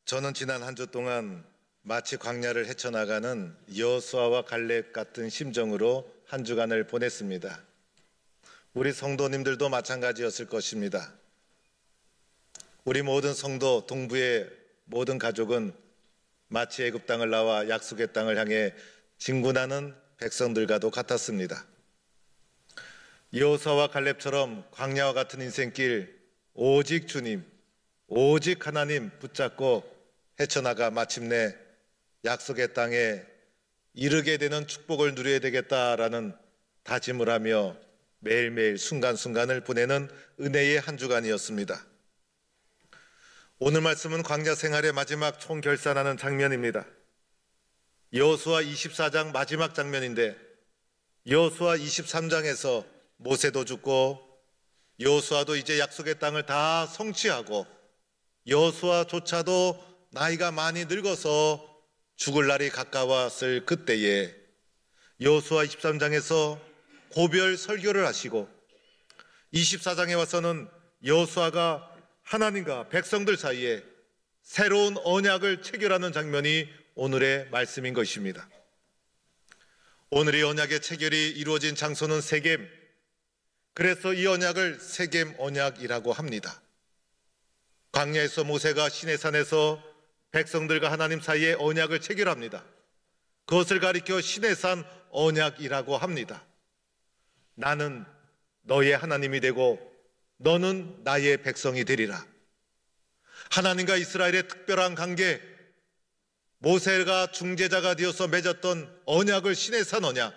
저는 지난 한 주 동안 마치 광야를 헤쳐나가는 여호수아와 갈렙 같은 심정으로 한 주간을 보냈습니다. 우리 성도님들도 마찬가지였을 것입니다. 우리 모든 성도, 동부의 모든 가족은 마치 애굽 땅을 나와 약속의 땅을 향해 진군하는 백성들과도 같았습니다. 여호수아와 갈렙처럼 광야와 같은 인생길, 오직 주님, 오직 하나님 붙잡고 헤쳐나가 마침내 약속의 땅에 이르게 되는 축복을 누려야 되겠다라는 다짐을 하며 매일매일 순간순간을 보내는 은혜의 한 주간이었습니다. 오늘 말씀은 광야 생활의 마지막 총결산하는 장면입니다. 여호수아 24장 마지막 장면인데, 여호수아 23장에서 모세도 죽고 여호수아도 이제 약속의 땅을 다 성취하고 여호수아조차도 나이가 많이 늙어서 죽을 날이 가까웠을 그때에 여호수아 23장에서 고별 설교를 하시고 24장에 와서는 여호수아가 하나님과 백성들 사이에 새로운 언약을 체결하는 장면이 오늘의 말씀인 것입니다. 오늘의 언약의 체결이 이루어진 장소는 세겜, 그래서 이 언약을 세겜 언약이라고 합니다. 광야에서 모세가 시내산에서 백성들과 하나님 사이에 언약을 체결합니다. 그것을 가리켜 시내산 언약이라고 합니다. 나는 너의 하나님이 되고 너는 나의 백성이 되리라. 하나님과 이스라엘의 특별한 관계, 모세가 중재자가 되어서 맺었던 언약을 시내산 언약,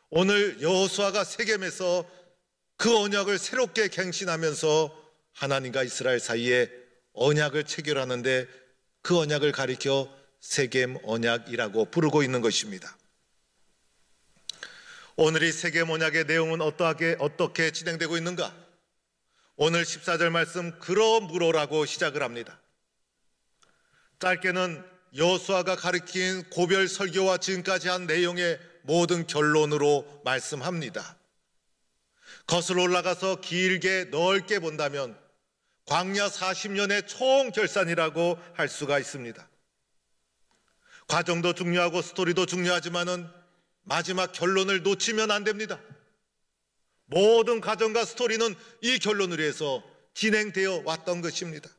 오늘 여호수아가 세겜에서 그 언약을 새롭게 갱신하면서 하나님과 이스라엘 사이에 언약을 체결하는데 그 언약을 가리켜 세겜 언약이라고 부르고 있는 것입니다. 오늘 이 세겜 언약의 내용은 어떻게 진행되고 있는가? 오늘 14절 말씀 그러므로라고 시작을 합니다. 짧게는 여호수아가 가리킨 고별 설교와 지금까지 한 내용의 모든 결론으로 말씀합니다. 거슬러 올라가서 길게 넓게 본다면 광야 40년의 총결산이라고 할 수가 있습니다. 과정도 중요하고 스토리도 중요하지만은 마지막 결론을 놓치면 안 됩니다. 모든 과정과 스토리는 이 결론을 위해서 진행되어 왔던 것입니다.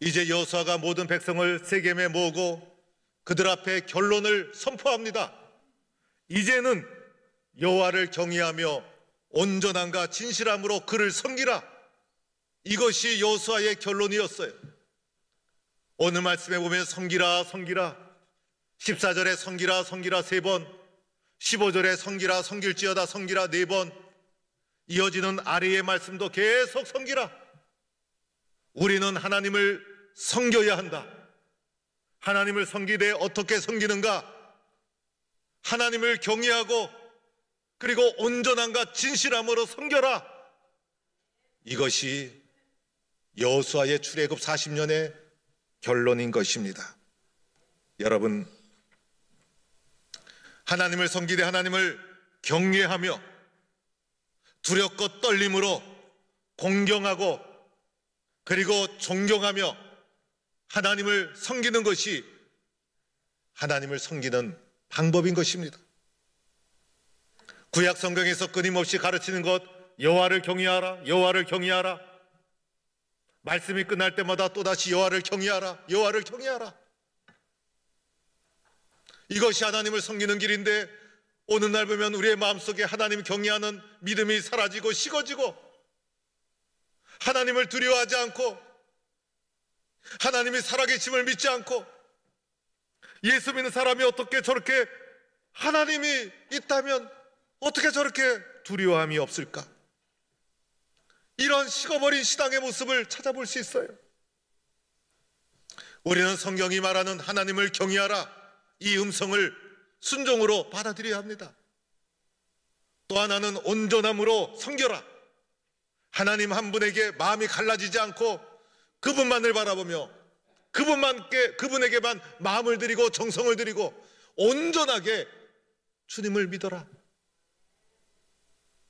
이제 여호수아가 모든 백성을 세겜에 모으고 그들 앞에 결론을 선포합니다. 이제는 여호와를 경외하며 온전함과 진실함으로 그를 섬기라. 이것이 여호수아의 결론이었어요. 오늘 말씀에 보면 섬기라 섬기라, 14절에 섬기라 섬기라 3번, 15절에 섬기라 섬길지어다 섬기라 4번, 이어지는 아래의 말씀도 계속 섬기라. 우리는 하나님을 섬겨야 한다. 하나님을 섬기되 어떻게 섬기는가? 하나님을 경외하고 그리고 온전함과 진실함으로 섬겨라. 이것이 여호수아의 출애굽 40년의 결론인 것입니다. 여러분, 하나님을 섬기되 하나님을 경외하며 두렵고 떨림으로 공경하고 그리고 존경하며 하나님을 섬기는 것이 하나님을 섬기는 방법인 것입니다. 구약 성경에서 끊임없이 가르치는 것, 여호와를 경외하라, 여호와를 경외하라. 말씀이 끝날 때마다 또다시 여호와를 경외하라, 여호와를 경외하라. 이것이 하나님을 섬기는 길인데 어느 날 보면 우리의 마음속에 하나님 경외하는 믿음이 사라지고 식어지고 하나님을 두려워하지 않고 하나님이 살아계심을 믿지 않고 예수 믿는 사람이 어떻게 저렇게 하나님이 있다면 어떻게 저렇게 두려움이 없을까? 이런 식어버린 신앙의 모습을 찾아볼 수 있어요. 우리는 성경이 말하는 하나님을 경외하라, 이 음성을 순종으로 받아들여야 합니다. 또 하나는 온전함으로 섬겨라. 하나님 한 분에게 마음이 갈라지지 않고 그분만을 바라보며 그분에게만 마음을 드리고 정성을 드리고 온전하게 주님을 믿어라.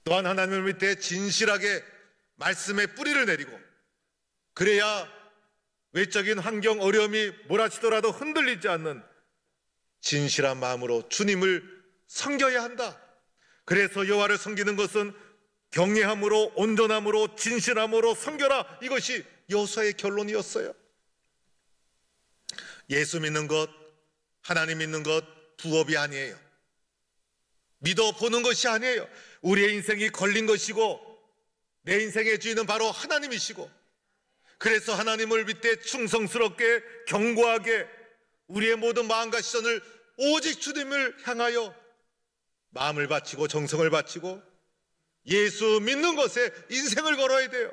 또한 하나님을 믿되 진실하게 말씀의 뿌리를 내리고, 그래야 외적인 환경 어려움이 몰아치더라도 흔들리지 않는 진실한 마음으로 주님을 섬겨야 한다. 그래서 여호와를 섬기는 것은 경외함으로, 온전함으로, 진실함으로 섬겨라. 이것이 여호수아의 결론이었어요. 예수 믿는 것, 하나님 믿는 것 부업이 아니에요. 믿어보는 것이 아니에요. 우리의 인생이 걸린 것이고 내 인생의 주인은 바로 하나님이시고, 그래서 하나님을 믿되 충성스럽게 견고하게 우리의 모든 마음과 시선을 오직 주님을 향하여 마음을 바치고 정성을 바치고 예수 믿는 것에 인생을 걸어야 돼요.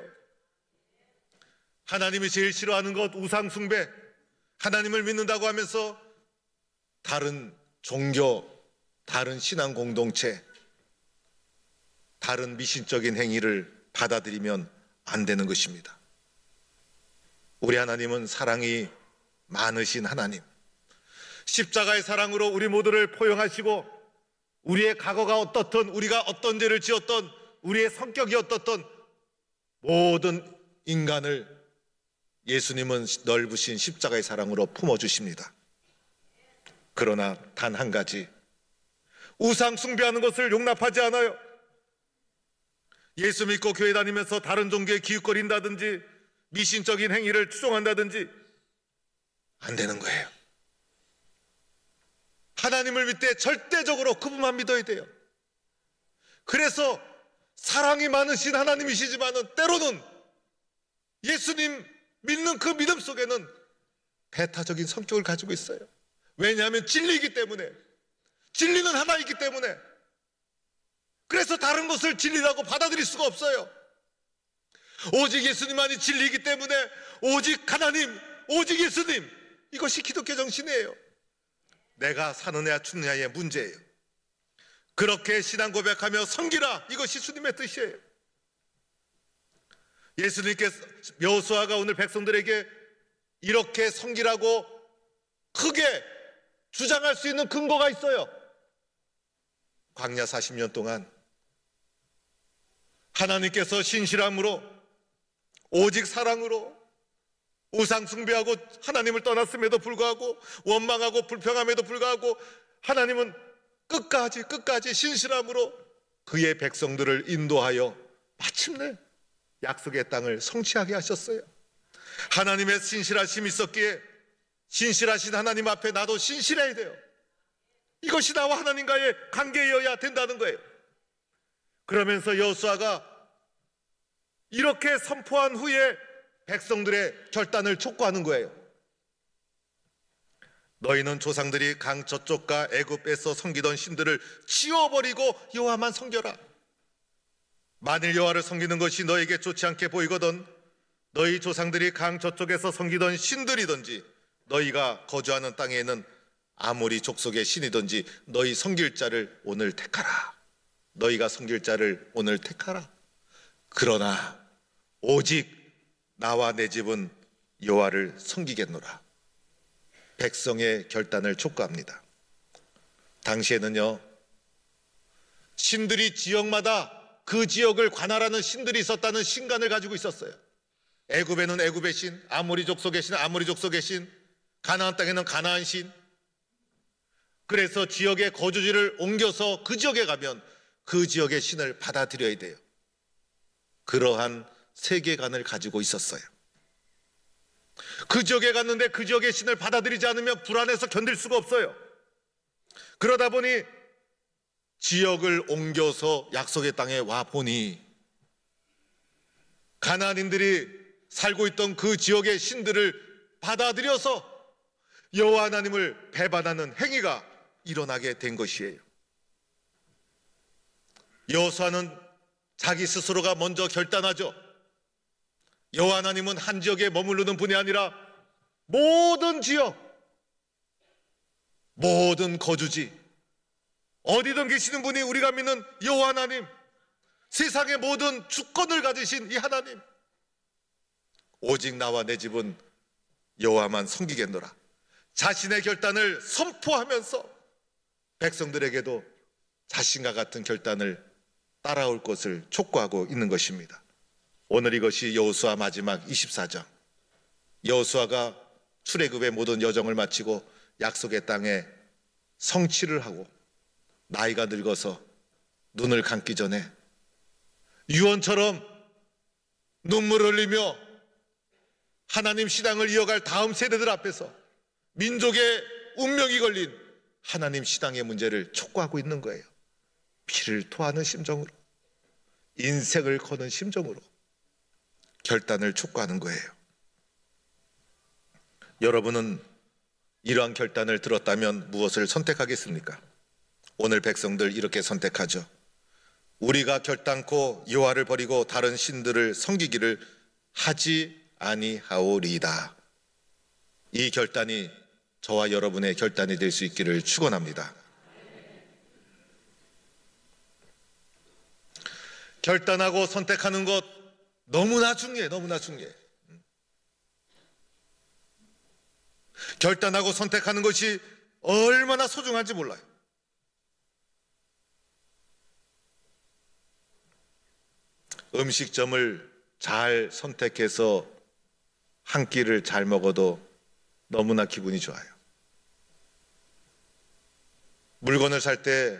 하나님이 제일 싫어하는 것 우상 숭배, 하나님을 믿는다고 하면서 다른 종교, 다른 신앙 공동체, 다른 미신적인 행위를 받아들이면 안 되는 것입니다. 우리 하나님은 사랑이 많으신 하나님, 십자가의 사랑으로 우리 모두를 포용하시고 우리의 과거가 어떻든, 우리가 어떤 죄를 지었던, 우리의 성격이 어떻든 모든 인간을 예수님은 넓으신 십자가의 사랑으로 품어주십니다. 그러나 단 한 가지, 우상 숭배하는 것을 용납하지 않아요. 예수 믿고 교회 다니면서 다른 종교에 기웃거린다든지 미신적인 행위를 추종한다든지 안 되는 거예요. 하나님을 믿되 절대적으로 그분만 믿어야 돼요. 그래서 사랑이 많으신 하나님이시지만은 때로는 예수님 믿는 그 믿음 속에는 배타적인 성격을 가지고 있어요. 왜냐하면 진리이기 때문에, 진리는 하나이기 때문에. 그래서 다른 것을 진리라고 받아들일 수가 없어요. 오직 예수님만이 진리이기 때문에 오직 하나님, 오직 예수님, 이것이 기독교 정신이에요. 내가 사느냐 죽느냐의 문제예요. 그렇게 신앙 고백하며 섬기라, 이것이 주님의 뜻이에요. 예수님께서, 여호수아가 오늘 백성들에게 이렇게 섬기라고 크게 주장할 수 있는 근거가 있어요. 광야 40년 동안 하나님께서 신실함으로, 오직 사랑으로 우상 숭배하고 하나님을 떠났음에도 불구하고, 원망하고 불평함에도 불구하고 하나님은 끝까지 신실함으로 그의 백성들을 인도하여 마침내 약속의 땅을 성취하게 하셨어요. 하나님의 신실하심이 있었기에 신실하신 하나님 앞에 나도 신실해야 돼요. 이것이 나와 하나님과의 관계여야 된다는 거예요. 그러면서 여호수아가 이렇게 선포한 후에 백성들의 결단을 촉구하는 거예요. 너희는 조상들이 강 저쪽과 애굽에서 섬기던 신들을 치워버리고 여호와만 섬겨라. 만일 여호와를 섬기는 것이 너에게 좋지 않게 보이거든 너희 조상들이 강 저쪽에서 섬기던 신들이든지 너희가 거주하는 땅에는 아모리 족속의 신이든지 너희 섬길 자를 오늘 택하라. 너희가 섬길 자를 오늘 택하라. 그러나 오직 나와 내 집은 여호와를 섬기겠노라. 백성의 결단을 촉구합니다. 당시에는요, 신들이 지역마다 그 지역을 관할하는 신들이 있었다는 신간을 가지고 있었어요. 애굽에는 애굽의 신, 아모리 족속의 신, 아모리 족속의 신, 가나안 땅에는 가나안 신. 그래서 지역의 거주지를 옮겨서 그 지역에 가면 그 지역의 신을 받아들여야 돼요. 그러한 세계관을 가지고 있었어요. 그 지역에 갔는데 그 지역의 신을 받아들이지 않으면 불안해서 견딜 수가 없어요. 그러다 보니 지역을 옮겨서 약속의 땅에 와 보니 가나안인들이 살고 있던 그 지역의 신들을 받아들여서 여호와 하나님을 배반하는 행위가 일어나게 된 것이에요. 여호수아는 자기 스스로가 먼저 결단하죠. 여호와 하나님은 한 지역에 머무르는 분이 아니라 모든 지역, 모든 거주지, 어디든 계시는 분이 우리가 믿는 여호와 하나님, 세상의 모든 주권을 가지신 이 하나님, 오직 나와 내 집은 여호와만 섬기겠노라. 자신의 결단을 선포하면서 백성들에게도 자신과 같은 결단을 따라올 것을 촉구하고 있는 것입니다. 오늘 이것이 여호수아 마지막 24장, 여호수아가 출애굽의 모든 여정을 마치고 약속의 땅에 성취를 하고 나이가 늙어서 눈을 감기 전에 유언처럼 눈물을 흘리며 하나님 신앙을 이어갈 다음 세대들 앞에서 민족의 운명이 걸린 하나님 신앙의 문제를 촉구하고 있는 거예요. 피를 토하는 심정으로, 인생을 거는 심정으로 결단을 촉구하는 거예요. 여러분은 이러한 결단을 들었다면 무엇을 선택하겠습니까? 오늘 백성들 이렇게 선택하죠. 우리가 결단코 여호와를 버리고 다른 신들을 섬기기를 하지 아니하오리이다. 이 결단이 저와 여러분의 결단이 될 수 있기를 축원합니다. 결단하고 선택하는 것 너무나 중요해, 너무나 중요해. 결단하고 선택하는 것이 얼마나 소중한지 몰라요. 음식점을 잘 선택해서 한 끼를 잘 먹어도 너무나 기분이 좋아요. 물건을 살 때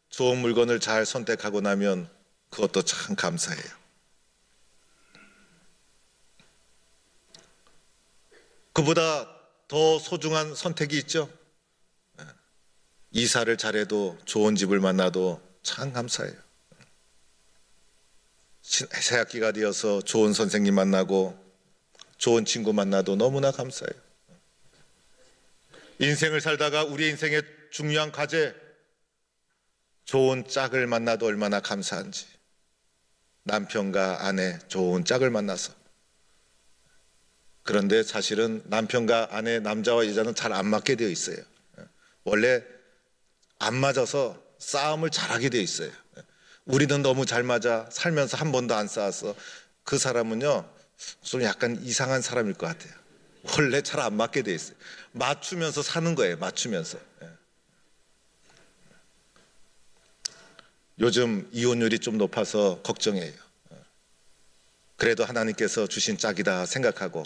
좋은 물건을 잘 선택하고 나면 그것도 참 감사해요. 그보다 더 소중한 선택이 있죠. 이사를 잘해도 좋은 집을 만나도 참 감사해요. 새학기가 되어서 좋은 선생님 만나고 좋은 친구 만나도 너무나 감사해요. 인생을 살다가 우리 인생의 중요한 과제, 좋은 짝을 만나도 얼마나 감사한지. 남편과 아내 좋은 짝을 만나서. 그런데 사실은 남편과 아내, 남자와 여자는 잘 안 맞게 되어 있어요. 원래 안 맞아서 싸움을 잘하게 되어 있어요. 우리는 너무 잘 맞아 살면서 한 번도 안 싸웠어. 그 사람은요 좀 약간 이상한 사람일 것 같아요. 원래 잘 안 맞게 되어 있어요. 맞추면서 사는 거예요. 맞추면서. 요즘 이혼율이 좀 높아서 걱정이에요. 그래도 하나님께서 주신 짝이다 생각하고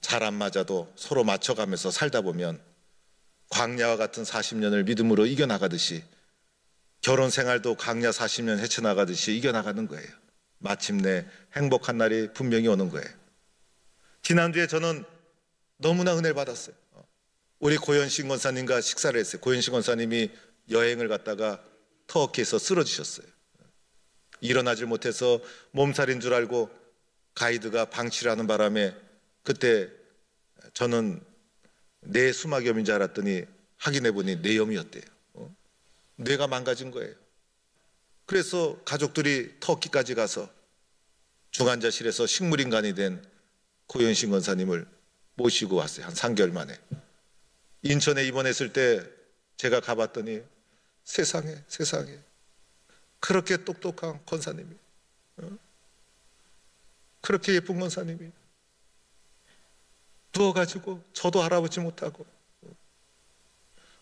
잘 안 맞아도 서로 맞춰가면서 살다 보면 광야와 같은 40년을 믿음으로 이겨나가듯이 결혼 생활도 광야 40년 헤쳐나가듯이 이겨나가는 거예요. 마침내 행복한 날이 분명히 오는 거예요. 지난주에 저는 너무나 은혜를 받았어요. 우리 고현신 권사님과 식사를 했어요. 고현신 권사님이 여행을 갔다가 터키에서 쓰러지셨어요. 일어나질 못해서 몸살인 줄 알고 가이드가 방치를 하는 바람에 그때 저는 뇌수막염인 줄 알았더니 확인해 보니 뇌염이었대요. 뇌가 망가진 거예요. 그래서 가족들이 터키까지 가서 중환자실에서 식물인간이 된 고현신 권사님을 모시고 왔어요. 한 3개월 만에. 인천에 입원했을 때 제가 가봤더니 세상에 그렇게 똑똑한 권사님이, 그렇게 예쁜 권사님이 누워가지고 저도 알아보지 못하고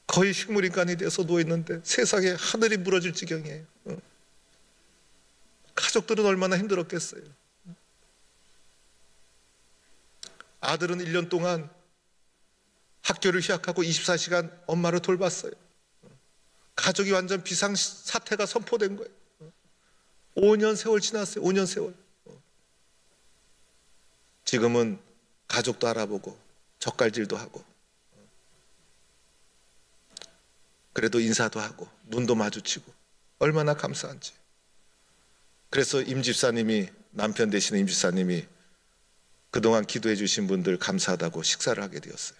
거의 식물인간이 돼서 누워있는데 세상에 하늘이 무너질 지경이에요. 가족들은 얼마나 힘들었겠어요. 아들은 1년 동안 학교를 휴학하고 24시간 엄마를 돌봤어요. 가족이 완전 비상사태가 선포된 거예요. 5년 세월 지났어요. 5년 세월. 지금은 가족도 알아보고 젓갈질도 하고 그래도 인사도 하고 눈도 마주치고 얼마나 감사한지. 그래서 임집사님이, 남편 되시는 임집사님이 그동안 기도해 주신 분들 감사하다고 식사를 하게 되었어요.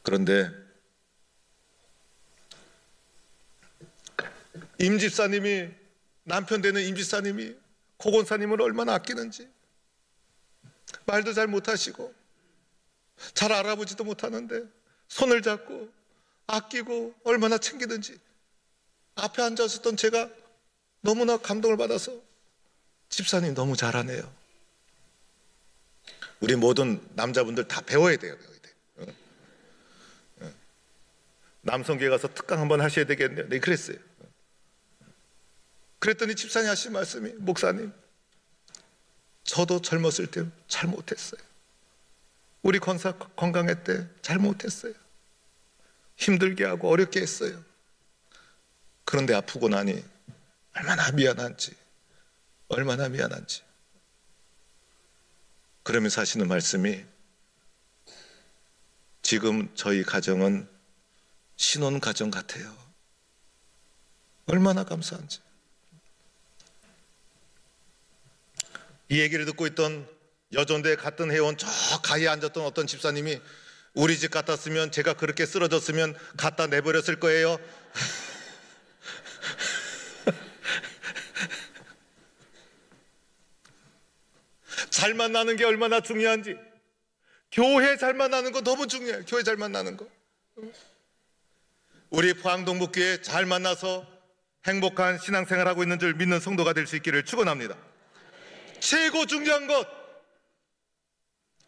그런데 임집사님이, 남편 되는 임집사님이 고건사님을 얼마나 아끼는지, 말도 잘 못하시고 잘 알아보지도 못하는데 손을 잡고 아끼고 얼마나 챙기든지. 앞에 앉아있었던 제가 너무나 감동을 받아서 집사님 너무 잘하네요. 우리 모든 남자분들 다 배워야 돼요. 남성교회 가서 특강 한번 하셔야 되겠네요. 네, 그랬어요. 그랬더니 집사님 하신 말씀이, 목사님 저도 젊었을 때 잘 못했어요. 우리 권사 건강할 때 잘 못했어요. 힘들게 하고 어렵게 했어요. 그런데 아프고 나니 얼마나 미안한지, 얼마나 미안한지. 그러면서 하시는 말씀이, 지금 저희 가정은 신혼 가정 같아요. 얼마나 감사한지. 이 얘기를 듣고 있던 여전대에 갔던 회원 저 가에 앉았던 어떤 집사님이, 우리 집 같았으면 제가 그렇게 쓰러졌으면 갖다 내버렸을 거예요. 잘 만나는 게 얼마나 중요한지. 교회 잘 만나는 거 너무 중요해요. 교회 잘 만나는 거. 우리 포항동북교회 잘 만나서 행복한 신앙생활하고 있는 줄 믿는 성도가 될 수 있기를 축원합니다. 최고 중요한 것,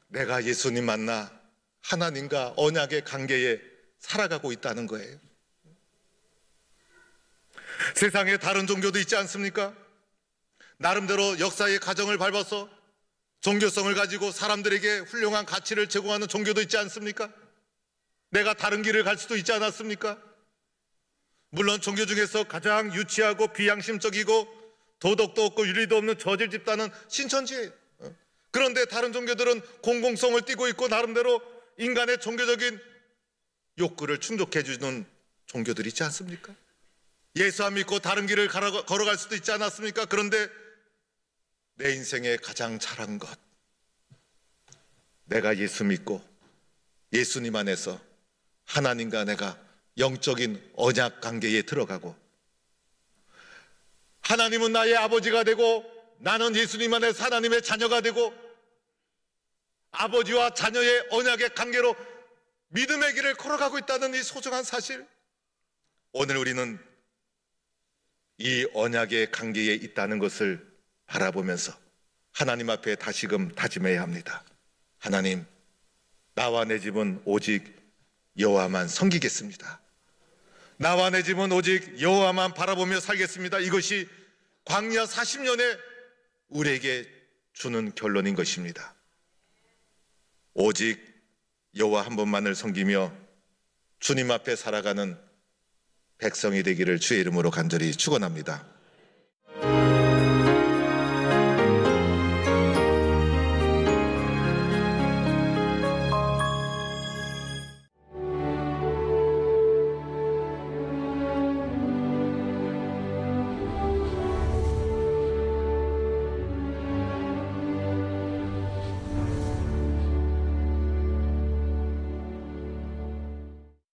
내가 예수님 만나 하나님과 언약의 관계에 살아가고 있다는 거예요. 세상에 다른 종교도 있지 않습니까? 나름대로 역사의 가정을 밟아서 종교성을 가지고 사람들에게 훌륭한 가치를 제공하는 종교도 있지 않습니까? 내가 다른 길을 갈 수도 있지 않았습니까? 물론 종교 중에서 가장 유치하고 비양심적이고 도덕도 없고 윤리도 없는 저질 집단은 신천지예요. 그런데 다른 종교들은 공공성을 띠고 있고 나름대로 인간의 종교적인 욕구를 충족해 주는 종교들이 있지 않습니까? 예수 안 믿고 다른 길을 걸어갈 수도 있지 않았습니까? 그런데 내 인생에 가장 잘한 것, 내가 예수 믿고 예수님 안에서 하나님과 내가 영적인 언약 관계에 들어가고, 하나님은 나의 아버지가 되고 나는 예수님 안에서 하나님의 자녀가 되고, 아버지와 자녀의 언약의 관계로 믿음의 길을 걸어가고 있다는 이 소중한 사실, 오늘 우리는 이 언약의 관계에 있다는 것을 바라보면서 하나님 앞에 다시금 다짐해야 합니다. 하나님, 나와 내 집은 오직 여호와만 섬기겠습니다. 나와 내 집은 오직 여호와만 바라보며 살겠습니다. 이것이 광야 40년에 우리에게 주는 결론인 것입니다. 오직 여호와 한 분만을 섬기며 주님 앞에 살아가는 백성이 되기를 주의 이름으로 간절히 축원합니다.